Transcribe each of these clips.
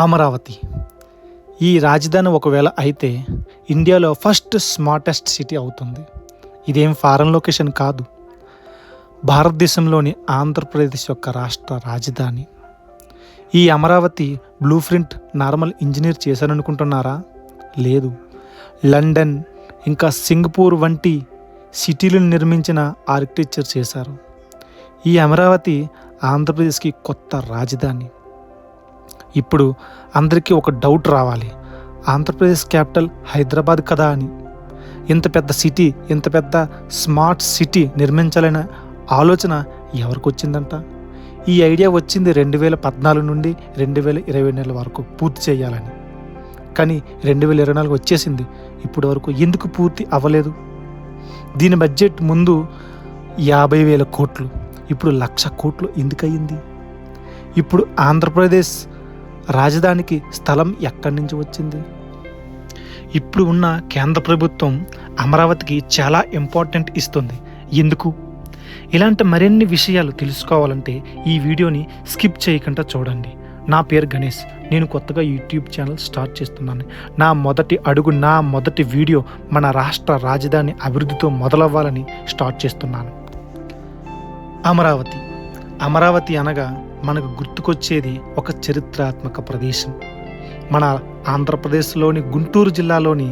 అమరావతి ఈ రాజధాని ఒకవేళ అయితే ఇండియాలో ఫస్ట్ స్మార్టెస్ట్ సిటీ అవుతుంది. ఇదేం ఫారెన్ లొకేషన్ కాదు, భారతదేశంలోని ఆంధ్రప్రదేశ్ యొక్క రాష్ట్ర రాజధాని. ఈ Amaravati blue print normal engineer చేశారనుకుంటున్నారా? లేదు, లండన్ ఇంకా సింగపూర్ వంటి సిటీలను నిర్మించిన ఆర్కిటెక్చర్ చేశారు. ఈ అమరావతి ఆంధ్రప్రదేశ్కి కొత్త రాజధాని. ఇప్పుడు అందరికీ ఒక డౌట్ రావాలి, ఆంధ్రప్రదేశ్ క్యాపిటల్ హైదరాబాద్ కదా అని. ఇంత పెద్ద సిటీ, ఇంత పెద్ద స్మార్ట్ సిటీ నిర్మించాలనే ఆలోచన ఎవరికి వచ్చిందంట? ఈ ఐడియా వచ్చింది 2014 నుండి 2020 వరకు పూర్తి చేయాలని. కానీ 2024 వచ్చేసింది, ఇప్పటి వరకు ఎందుకు పూర్తి అవ్వలేదు? దీని బడ్జెట్ ముందు 50,000 కోట్లు, ఇప్పుడు 1,00,000 కోట్లు ఎందుకు అయ్యింది? ఇప్పుడు ఆంధ్రప్రదేశ్ రాజధానికి స్థలం ఎక్కడి నుంచి వచ్చింది? ఇప్పుడు ఉన్న కేంద్ర ప్రభుత్వం అమరావతికి చాలా ఇంపార్టెంట్ ఇస్తుంది. ఎందుకు? ఇలాంటి మరిన్ని విషయాలు తెలుసుకోవాలంటే ఈ వీడియోని స్కిప్ చేయకుండా చూడండి. నా పేరు గణేష్, నేను కొత్తగా యూట్యూబ్ ఛానల్ స్టార్ట్ చేస్తున్నాను. నా మొదటి అడుగు, నా మొదటి వీడియో మన రాష్ట్ర రాజధాని అభివృద్ధితో మొదలవ్వాలని స్టార్ట్ చేస్తున్నాను. అమరావతి అనగా మనకు గుర్తుకొచ్చేది ఒక చరిత్రాత్మక ప్రదేశం. మన ఆంధ్రప్రదేశ్లోని గుంటూరు జిల్లాలోని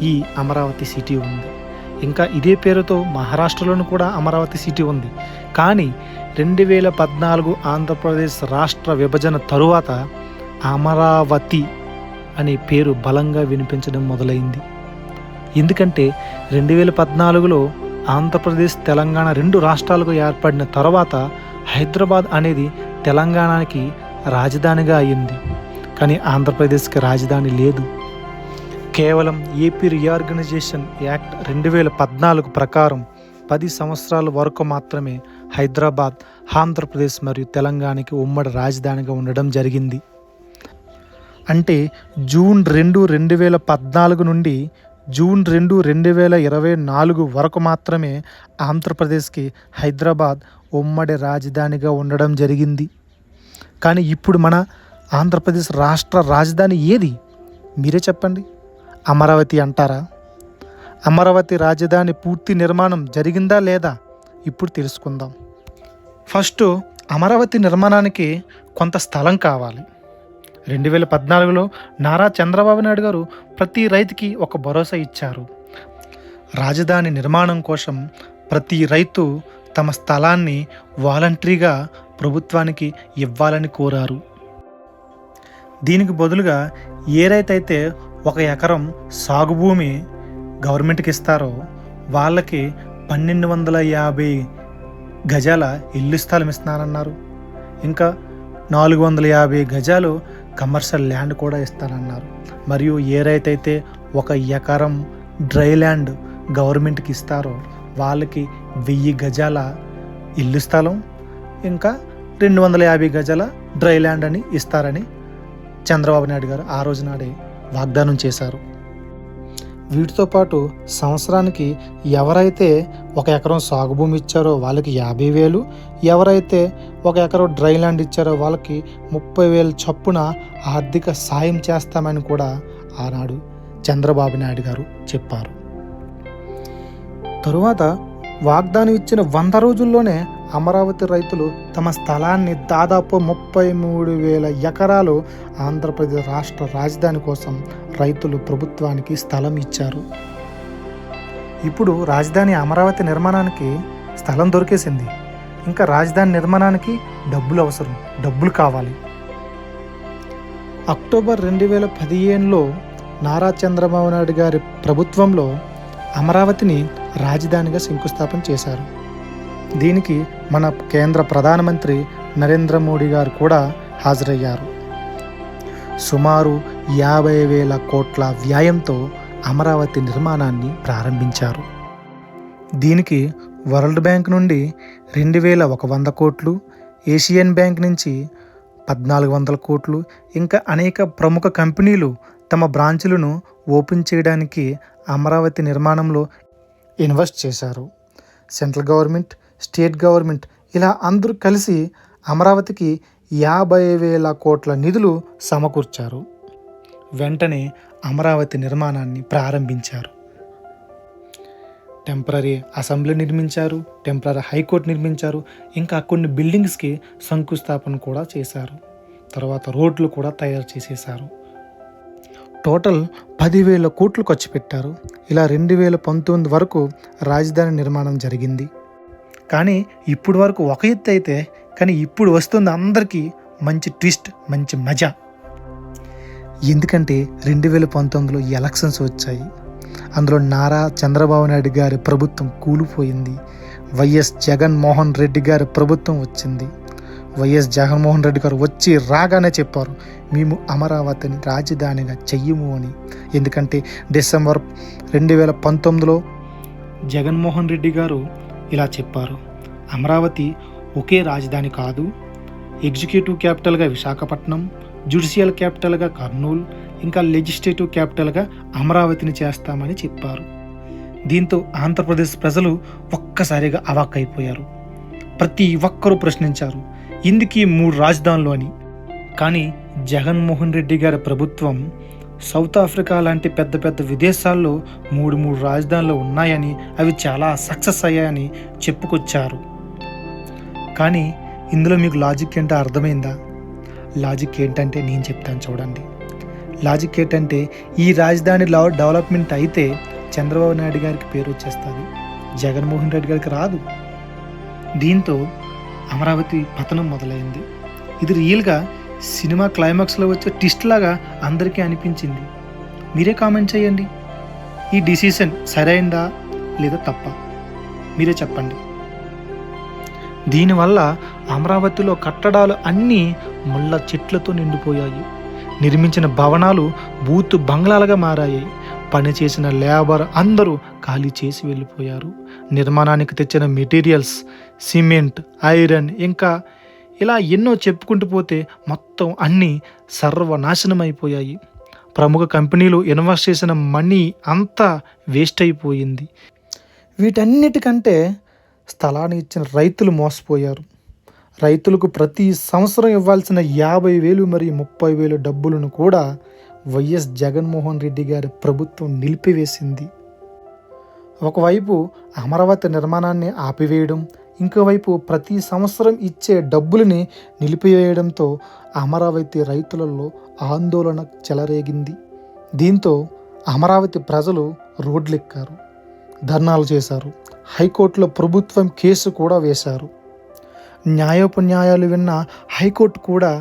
ఈ అమరావతి సిటీ ఉంది. ఇంకా ఇదే పేరుతో మహారాష్ట్రలోని కూడా అమరావతి సిటీ ఉంది. కానీ 2014 ఆంధ్రప్రదేశ్ రాష్ట్ర విభజన తరువాత అమరావతి అనే పేరు బలంగా వినిపించడం మొదలైంది. ఎందుకంటే 2014లో ఆంధ్రప్రదేశ్ తెలంగాణ 2 రాష్ట్రాలుగా ఏర్పడిన తర్వాత హైదరాబాద్ అనేది తెలంగాణకి రాజధానిగా అయ్యింది. కానీ ఆంధ్రప్రదేశ్కి రాజధాని లేదు. కేవలం ఏపీ రీఆర్గనైజేషన్ యాక్ట్ 2014 ప్రకారం 10 సంవత్సరాల వరకు మాత్రమే హైదరాబాద్, ఆంధ్రప్రదేశ్ మరియు తెలంగాణకి ఉమ్మడి రాజధానిగా ఉండడం జరిగింది. అంటే జూన్ 2, 2014 నుండి జూన్ 2, 2024 వరకు మాత్రమే ఆంధ్రప్రదేశ్కి హైదరాబాద్ ఉమ్మడి రాజధానిగా ఉండడం జరిగింది. కానీ ఇప్పుడు మన ఆంధ్రప్రదేశ్ రాష్ట్ర రాజధాని ఏది? మీరే చెప్పండి. అమరావతి అంటారా? అమరావతి రాజధాని పూర్తి నిర్మాణం జరిగిందా లేదా? ఇప్పుడు తెలుసుకుందాం. ఫస్ట్ అమరావతి నిర్మాణానికి కొంత స్థలం కావాలి. 2014లో నారా చంద్రబాబు నాయుడు గారు ప్రతి రైతుకి ఒక భరోసా ఇచ్చారు. రాజధాని నిర్మాణం కోసం ప్రతి రైతు తమ స్థలాన్ని వాలంటరీగా ప్రభుత్వానికి ఇవ్వాలని కోరారు. దీనికి బదులుగా ఏ రైతు అయితే 1 ఎకరం సాగు భూమి గవర్నమెంట్కి ఇస్తారో వాళ్ళకి 1,250 గజాల ఇల్లు స్థలం ఇస్తానన్నారు. ఇంకా 450 గజాలు కమర్షియల్ ల్యాండ్ కూడా ఇస్తానన్నారు. మరియు ఏ రైతు అయితే 1 ఎకరం డ్రై ల్యాండ్ గవర్నమెంట్కి ఇస్తారో వాళ్ళకి 1000 గజాల ఇల్లు స్థలం, ఇంకా 250 గజాల డ్రై ల్యాండ్ అని ఇస్తారని చంద్రబాబు నాయుడు గారు ఆ రోజు నాడే వాగ్దానం చేశారు. వీటితో పాటు సంవత్సరానికి ఎవరైతే 1 ఎకరం సాగు భూమి ఇచ్చారో వాళ్ళకి 50,000, ఎవరైతే 1 ఎకరం డ్రై ల్యాండ్ ఇచ్చారో వాళ్ళకి 30,000 చొప్పున ఆర్థిక సాయం చేస్తామని కూడా ఆనాడు చంద్రబాబు నాయుడు గారు చెప్పారు. తరువాత వాగ్దానం ఇచ్చిన 100 రోజుల్లోనే అమరావతి రైతులు తమ స్థలాన్ని దాదాపు 33,000 ఎకరాలు ఆంధ్రప్రదేశ్ రాష్ట్ర రాజధాని కోసం రైతులు ప్రభుత్వానికి స్థలం ఇచ్చారు. ఇప్పుడు రాజధాని అమరావతి నిర్మాణానికి స్థలం దొరికేసింది. ఇంకా రాజధాని నిర్మాణానికి డబ్బులు అవసరం, డబ్బులు కావాలి. అక్టోబర్ 2015లో నారా చంద్రబాబు నాయుడు గారి ప్రభుత్వంలో అమరావతిని రాజధానిగా శంకుస్థాపన చేశారు. దీనికి మన కేంద్ర ప్రధానమంత్రి నరేంద్ర మోడీ గారు కూడా హాజరయ్యారు. సుమారు 50,000 కోట్ల వ్యయంతో అమరావతి నిర్మాణాన్ని ప్రారంభించారు. దీనికి వరల్డ్ బ్యాంక్ నుండి 2,100 కోట్లు, ఏషియన్ బ్యాంక్ నుంచి 1,400 కోట్లు, ఇంకా అనేక ప్రముఖ కంపెనీలు తమ బ్రాంచులను ఓపెన్ చేయడానికి అమరావతి నిర్మాణంలో ఇన్వెస్ట్ చేశారు. సెంట్రల్ గవర్నమెంట్, స్టేట్ గవర్నమెంట్ ఇలా అందరూ కలిసి అమరావతికి 50,000 కోట్ల నిధులు సమకూర్చారు. వెంటనే అమరావతి నిర్మాణాన్ని ప్రారంభించారు. టెంపరరీ అసెంబ్లీ నిర్మించారు, టెంపరరీ హైకోర్టు నిర్మించారు, ఇంకా కొన్ని బిల్డింగ్స్కి శంకుస్థాపన కూడా చేశారు. తర్వాత రోడ్లు కూడా తయారు చేసేశారు. టోటల్ 10,000 కోట్లు ఖర్చు పెట్టారు. ఇలా 2019 వరకు రాజధాని నిర్మాణం జరిగింది. కానీ ఇప్పుడు వరకు ఒక ఎత్తు అయితే, కానీ ఇప్పుడు వస్తుంది అందరికీ మంచి ట్విస్ట్, మంచి మజా. ఎందుకంటే 2019లో ఎలక్షన్స్ వచ్చాయి. అందులో నారా చంద్రబాబు నాయుడు గారి ప్రభుత్వం కూలిపోయింది. వైఎస్ జగన్మోహన్ రెడ్డి గారి ప్రభుత్వం వచ్చింది. వైఎస్ జగన్మోహన్ రెడ్డి గారు వచ్చి రాగానే చెప్పారు, మేము అమరావతిని రాజధానిగా చెయ్యము అని. ఎందుకంటే డిసెంబర్ 2019లో జగన్మోహన్ రెడ్డి గారు ఇలా చెప్పారు, అమరావతి ఒకే రాజధాని కాదు, ఎగ్జిక్యూటివ్ క్యాపిటల్గా విశాఖపట్నం, జ్యుడిషియల్ క్యాపిటల్గా కర్నూలు, ఇంకా లెజిస్లేటివ్ క్యాపిటల్గా అమరావతిని చేస్తామని చెప్పారు. దీంతో ఆంధ్రప్రదేశ్ ప్రజలు ఒక్కసారిగా అవాక్కైపోయారు. ప్రతి ఒక్కరూ ప్రశ్నించారు, ఎందుకు ఈ 3 రాజధానులు అని. కానీ జగన్మోహన్ రెడ్డి గారి ప్రభుత్వం సౌత్ ఆఫ్రికా లాంటి పెద్ద పెద్ద విదేశాల్లో 3 రాజధానులు ఉన్నాయని, అవి చాలా సక్సెస్ అయ్యాయని చెప్పుకొచ్చారు. కానీ ఇందులో మీకు లాజిక్ ఏంటో అర్థమైందా? లాజిక్ ఏంటంటే నేను చెప్తాను చూడండి. లాజిక్ ఏంటంటే ఈ రాజధాని డెవలప్మెంట్ అయితే చంద్రబాబు నాయుడు గారికి పేరు వచ్చేస్తుంది, జగన్మోహన్ రెడ్డి గారికి రాదు. దీంతో అమరావతి పతనం మొదలైంది. ఇది రియల్గా సినిమా క్లైమాక్స్లో వచ్చే ట్విస్ట్ లాగా అందరికీ అనిపించింది. మీరే కామెంట్ చేయండి, ఈ డిసిషన్ సరైందా లేదా తప్ప మీరే చెప్పండి. దీనివల్ల అమరావతిలో కట్టడాలు అన్నీ ముళ్ళ చెట్లతో నిండిపోయాయి. నిర్మించిన భవనాలు బూతు బంగ్లాలుగా మారాయి. పనిచేసిన లేబర్ అందరూ ఖాళీ చేసి వెళ్ళిపోయారు. నిర్మాణానికి తెచ్చిన మెటీరియల్స్, సిమెంట్, ఐరన్, ఇంకా ఇలా ఎన్నో చెప్పుకుంటూ పోతే మొత్తం అన్నీ సర్వనాశనం అయిపోయాయి. ప్రముఖ కంపెనీలు ఇన్వెస్ట్ చేసిన మనీ అంతా వేస్ట్ అయిపోయింది. వీటన్నిటికంటే స్థలాన్ని ఇచ్చిన రైతులు మోసపోయారు. రైతులకు ప్రతి సంవత్సరం ఇవ్వాల్సిన 50,000 మరియు 30,000 డబ్బులను కూడా వైఎస్ జగన్మోహన్ రెడ్డి గారి ప్రభుత్వం నిలిపివేసింది. ఒకవైపు అమరావతి నిర్మాణాన్ని ఆపివేయడం, ఇంకోవైపు ప్రతి సంవత్సరం ఇచ్చే డబ్బులని నిలిపివేయడంతో అమరావతి రైతులలో ఆందోళన చెలరేగింది. దీంతో అమరావతి ప్రజలు రోడ్లెక్కారు, ధర్నాలు చేశారు, హైకోర్టులో ప్రభుత్వం కేసు కూడా వేశారు. న్యాయోపన్యాయాలు విన్న హైకోర్టు కూడా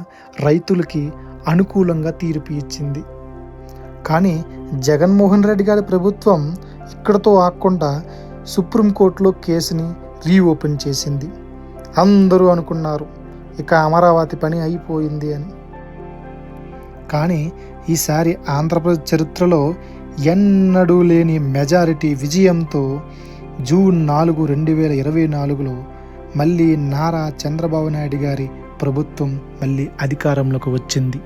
రైతులకి అనుకూలంగా తీర్పు ఇచ్చింది. కానీ జగన్మోహన్ రెడ్డి గారి ప్రభుత్వం ఇక్కడతో ఆగకుండా సుప్రీంకోర్టులో కేసుని రీఓపెన్ చేసింది. అందరూ అనుకున్నారు ఇక అమరావతి పని అయిపోయింది అని. కానీ ఈసారి ఆంధ్రప్రదేశ్ చరిత్రలో ఎన్నడూ లేని మెజారిటీ విజయంతో జూన్ 4, 2024లో మళ్ళీ నారా చంద్రబాబు నాయుడు గారి ప్రభుత్వం మళ్ళీ అధికారంలోకి వచ్చింది.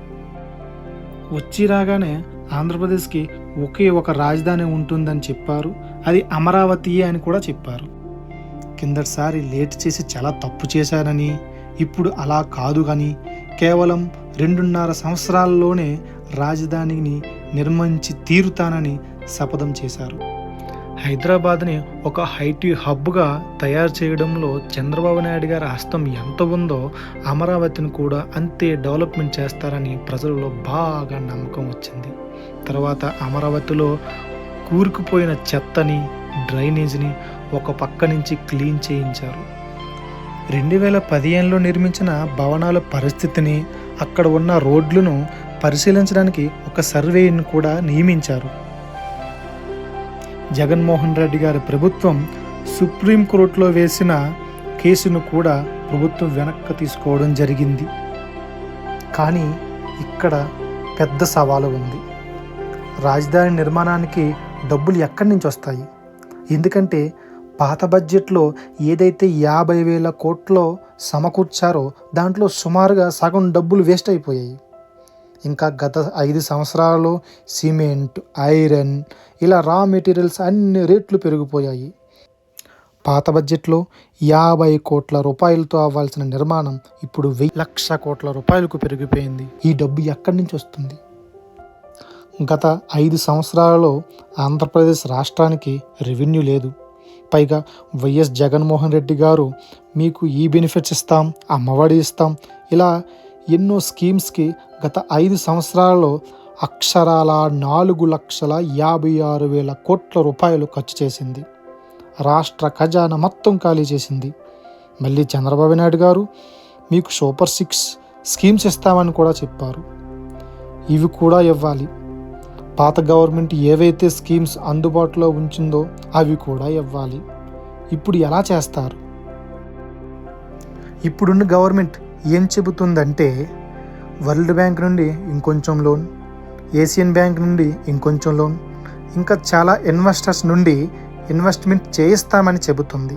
వచ్చి రాగానే ఆంధ్రప్రదేశ్కి ఒకే ఒక రాజధాని ఉంటుందని చెప్పారు. అది అమరావతియే అని కూడా చెప్పారు. కిందటిసారి లేట్ చేసి చాలా తప్పు చేశానని, ఇప్పుడు అలా కాదు కానీ కేవలం 2.5 సంవత్సరాల్లోనే రాజధానిని నిర్మించి తీరుతానని శపథం చేశారు. హైదరాబాద్ని ఒక ఐటీ హబ్గా తయారు చేయడంలో చంద్రబాబు నాయుడు గారి హస్తం ఎంత ఉందో అమరావతిని కూడా అంతే డెవలప్మెంట్ చేస్తారని ప్రజలలో బాగా నమ్మకం వచ్చింది. తర్వాత అమరావతిలో కూరుకుపోయిన చెత్తని, డ్రైనేజీని ఒక పక్క నుంచి క్లీన్ చేయించారు. 2015లో నిర్మించిన భవనాల పరిస్థితిని, అక్కడ ఉన్న రోడ్లను పరిశీలించడానికి ఒక సర్వేని కూడా నియమించారు. జగన్మోహన్ రెడ్డి గారి ప్రభుత్వం సుప్రీంకోర్టులో వేసిన కేసును కూడా ప్రభుత్వం వెనక్కి తీసుకోవడం జరిగింది. కానీ ఇక్కడ పెద్ద సవాలు ఉంది. రాజధాని నిర్మాణానికి డబ్బులు ఎక్కడి నుంచి వస్తాయి? ఎందుకంటే పాత బడ్జెట్లో ఏదైతే 50,000 కోట్లు సమకూర్చారో దాంట్లో సుమారుగా సగం డబ్బులు వేస్ట్ అయిపోయాయి. ఇంకా గత 5 సంవత్సరాలు సిమెంట్, ఐరన్ ఇలా రా మెటీరియల్స్ అన్ని రేట్లు పెరిగిపోయాయి. పాత బడ్జెట్లో 50 కోట్ల రూపాయలతో అవ్వాల్సిన నిర్మాణం ఇప్పుడు 1,00,00,000 కోట్ల రూపాయలకు పెరిగిపోయింది. ఈ డబ్బు ఎక్కడి నుంచి వస్తుంది? గత 5 సంవత్సరాలలో ఆంధ్రప్రదేశ్ రాష్ట్రానికి రెవెన్యూ లేదు. పైగా వైఎస్ జగన్మోహన్ రెడ్డి గారు మీకు ఈ బెనిఫిట్స్ ఇస్తాం, అమ్మఒడి ఇస్తాం, ఇలా ఎన్నో స్కీమ్స్కి గత 5 సంవత్సరాలలో అక్షరాల 4,56,000 కోట్ల రూపాయలు ఖర్చు చేసింది. రాష్ట్ర ఖజానా మొత్తం ఖాళీ చేసింది. మళ్ళీ చంద్రబాబు నాయుడు గారు మీకు సూపర్ 6 స్కీమ్స్ ఇస్తామని కూడా చెప్పారు. ఇవి కూడా ఇవ్వాలి. పాత గవర్నమెంట్ ఏవైతే స్కీమ్స్ అందుబాటులో ఉంచిందో అవి కూడా ఇవ్వాలి. ఇప్పుడు ఎలా చేస్తారు? ఇప్పుడున్న గవర్నమెంట్ ఏం చెబుతుందంటే వరల్డ్ బ్యాంక్ నుండి ఇంకొంచెం లోన్, ఏషియన్ బ్యాంక్ నుండి ఇంకొంచెం లోన్, ఇంకా చాలా ఇన్వెస్టర్స్ నుండి ఇన్వెస్ట్మెంట్ చేయిస్తామని చెబుతుంది.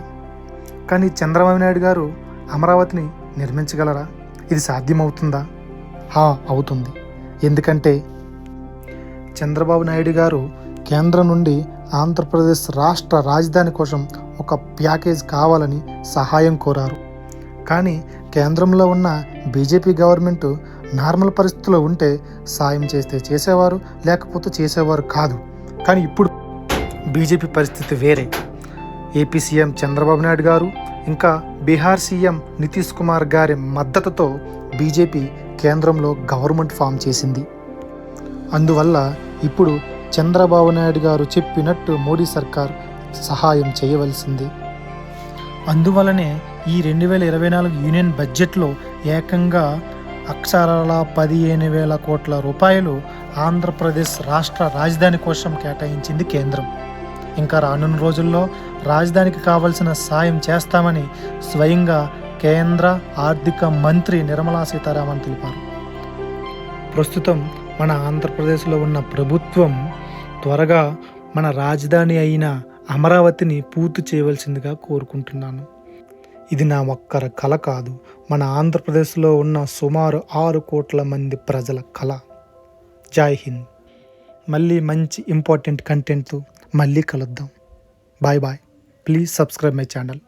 కానీ చంద్రబాబు నాయుడు గారు అమరావతిని నిర్మించగలరా? ఇది సాధ్యమవుతుందా? అవుతుంది. ఎందుకంటే చంద్రబాబు నాయుడు గారు కేంద్రం నుండి ఆంధ్రప్రదేశ్ రాష్ట్ర రాజధాని కోసం ఒక ప్యాకేజ్ కావాలని సహాయం కోరారు. కానీ కేంద్రంలో ఉన్న బీజేపీ గవర్నమెంట్ నార్మల్ పరిస్థితుల్లో ఉంటే సాయం చేస్తే చేసేవారు, లేకపోతే చేసేవారు కాదు. కానీ ఇప్పుడు బీజేపీ పరిస్థితి వేరే. ఏపీ సీఎం చంద్రబాబు నాయుడు గారు ఇంకా బీహార్ సీఎం నితీష్ కుమార్ గారి మద్దతుతో బీజేపీ కేంద్రంలో గవర్నమెంట్ ఫామ్ చేసింది. అందువల్ల ఇప్పుడు చంద్రబాబు నాయుడు గారు చెప్పినట్టు మోడీ సర్కార్ సహాయం చేయవలసింది. అందువలనే ఈ 2024 యూనియన్ బడ్జెట్లో ఏకంగా అక్షరాల 15,000 కోట్ల రూపాయలు ఆంధ్రప్రదేశ్ రాష్ట్ర రాజధాని కోసం కేటాయించింది కేంద్రం. ఇంకా రానున్న రోజుల్లో రాజధానికి కావలసిన సాయం చేస్తామని స్వయంగా కేంద్ర ఆర్థిక మంత్రి నిర్మలా సీతారామన్ తెలిపారు. ప్రస్తుతం మన ఆంధ్రప్రదేశ్లో ఉన్న ప్రభుత్వం త్వరగా మన రాజధాని అయిన అమరావతిని పూర్తి చేయవలసిందిగా కోరుకుంటున్నాను. ఇది నా ఒక్కరి కల కాదు, మన ఆంధ్రప్రదేశ్లో ఉన్న సుమారు 6 కోట్ల మంది ప్రజల కల. జై హింద్. మళ్ళీ మంచి ఇంపార్టెంట్ కంటెంట్తో మళ్ళీ కలుద్దాం. Bye bye. Please subscribe my channel.